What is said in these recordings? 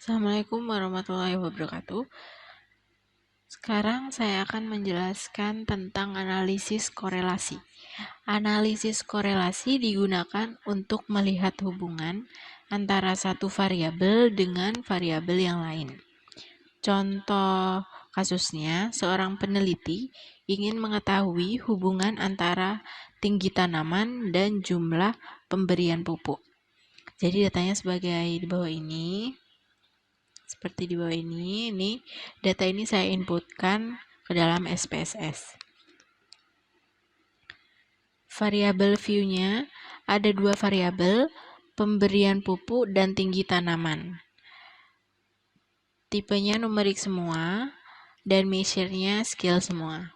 Assalamualaikum warahmatullahi wabarakatuh. Sekarang saya akan menjelaskan tentang analisis korelasi. Analisis korelasi digunakan untuk melihat hubungan antara satu variabel dengan variabel yang lain. Contoh kasusnya, seorang peneliti ingin mengetahui hubungan antara tinggi tanaman dan jumlah pemberian pupuk. Jadi datanya sebagai di bawah ini. Seperti di bawah ini data ini saya inputkan ke dalam SPSS. Variabel view-nya ada dua variabel, pemberian pupuk dan tinggi tanaman. Tipenya numerik semua dan measure-nya scale semua.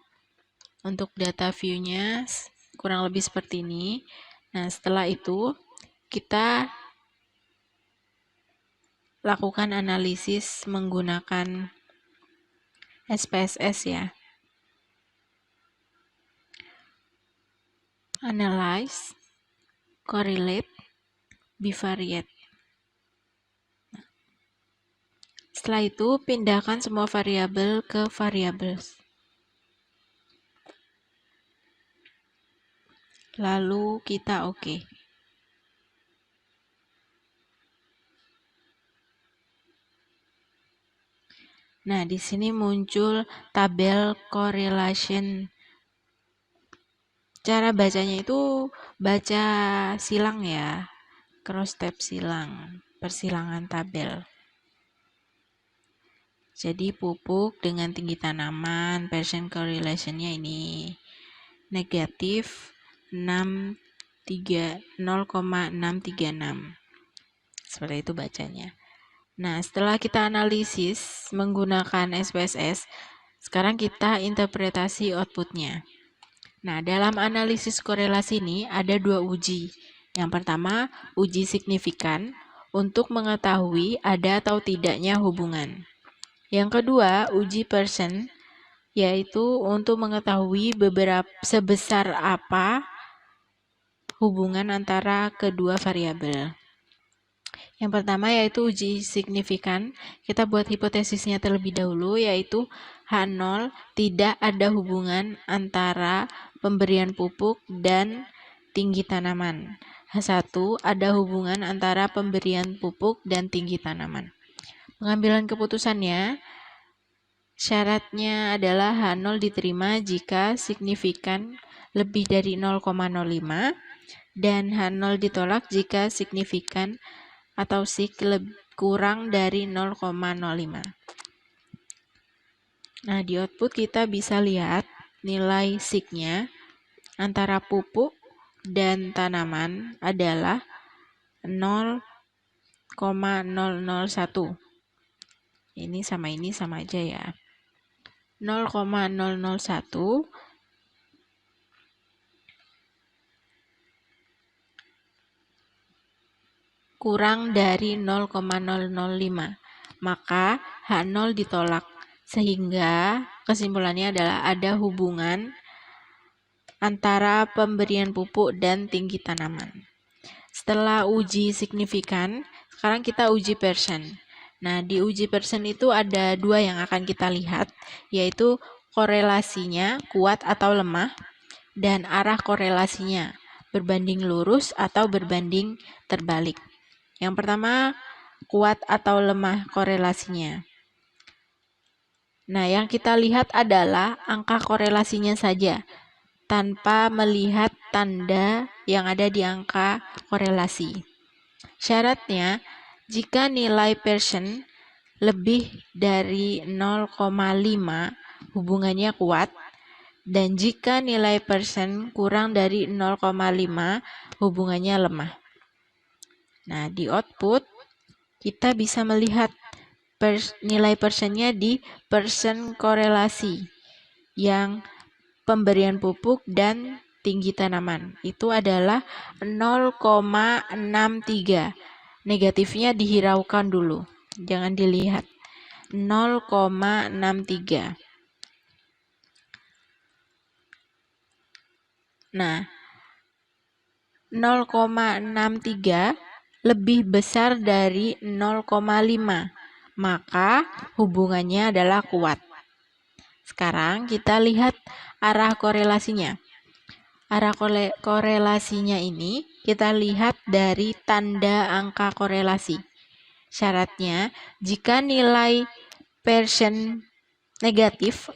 Untuk data view-nya kurang lebih seperti ini. Nah, setelah itu kita lakukan analisis menggunakan SPSS ya. Analyze, correlate, bivariate. Setelah itu, pindahkan semua variabel ke variables. Lalu kita oke. Nah, di sini muncul tabel correlation. Cara bacanya itu baca silang ya, cross tab silang, persilangan tabel. Jadi pupuk dengan tinggi tanaman, percent correlation-nya ini negatif 0,636. Seperti itu bacanya. Nah, setelah kita analisis menggunakan SPSS, sekarang kita interpretasi outputnya. Nah, dalam analisis korelasi ini ada dua uji. Yang pertama, uji signifikan untuk mengetahui ada atau tidaknya hubungan. Yang kedua, uji percent, yaitu untuk mengetahui sebesar apa hubungan antara kedua variabel. Yang pertama yaitu uji signifikan. Kita buat hipotesisnya terlebih dahulu, yaitu H0 tidak ada hubungan antara pemberian pupuk dan tinggi tanaman. H1 ada hubungan antara pemberian pupuk dan tinggi tanaman. Pengambilan keputusannya, syaratnya adalah H0 diterima jika signifikan lebih dari 0,05 dan H0 ditolak jika signifikan atau sig kurang dari 0,05. Nah, di output kita bisa lihat nilai sig-nya antara pupuk dan tanaman adalah 0,001. Ini sama aja ya. 0,001 kurang dari 0,005, maka H0 ditolak, sehingga kesimpulannya adalah ada hubungan antara pemberian pupuk dan tinggi tanaman. Setelah uji signifikan, sekarang kita uji percent. Nah, di uji percent itu ada dua yang akan kita lihat, yaitu korelasinya kuat atau lemah, dan arah korelasinya berbanding lurus atau berbanding terbalik. Yang pertama, kuat atau lemah korelasinya. Nah, yang kita lihat adalah angka korelasinya saja, tanpa melihat tanda yang ada di angka korelasi. Syaratnya, jika nilai percent lebih dari 0,5, hubungannya kuat, dan jika nilai percent kurang dari 0,5, hubungannya lemah. Nah, di output kita bisa melihat nilai persennya di persen korelasi yang pemberian pupuk dan tinggi tanaman. Itu adalah 0,63. Negatifnya dihiraukan dulu, jangan dilihat. 0,63. Nah, 0,63 lebih besar dari 0,5. maka hubungannya adalah kuat. Sekarang kita lihat arah korelasinya. Arah korelasinya ini kita lihat dari tanda angka korelasi. Syaratnya, jika nilai Pearson negatif,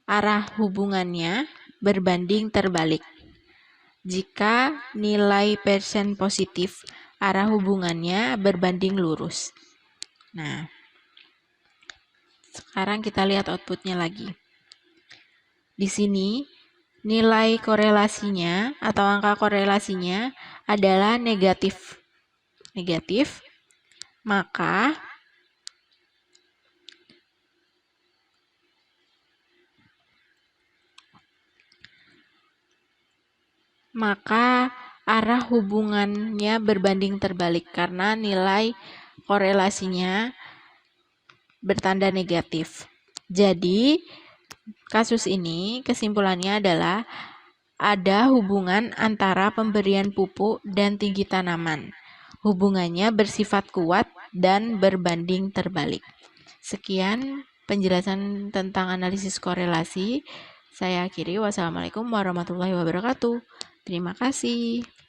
arah hubungannya berbanding terbalik. Jika nilai Pearson positif, arah hubungannya berbanding lurus. Nah, sekarang kita lihat outputnya lagi. Di sini, nilai korelasinya atau angka korelasinya adalah negatif. Maka arah hubungannya berbanding terbalik karena nilai korelasinya bertanda negatif. Jadi, kasus ini kesimpulannya adalah ada hubungan antara pemberian pupuk dan tinggi tanaman. Hubungannya bersifat kuat dan berbanding terbalik. Sekian penjelasan tentang analisis korelasi. Saya akhiri. Wassalamualaikum warahmatullahi wabarakatuh. Terima kasih.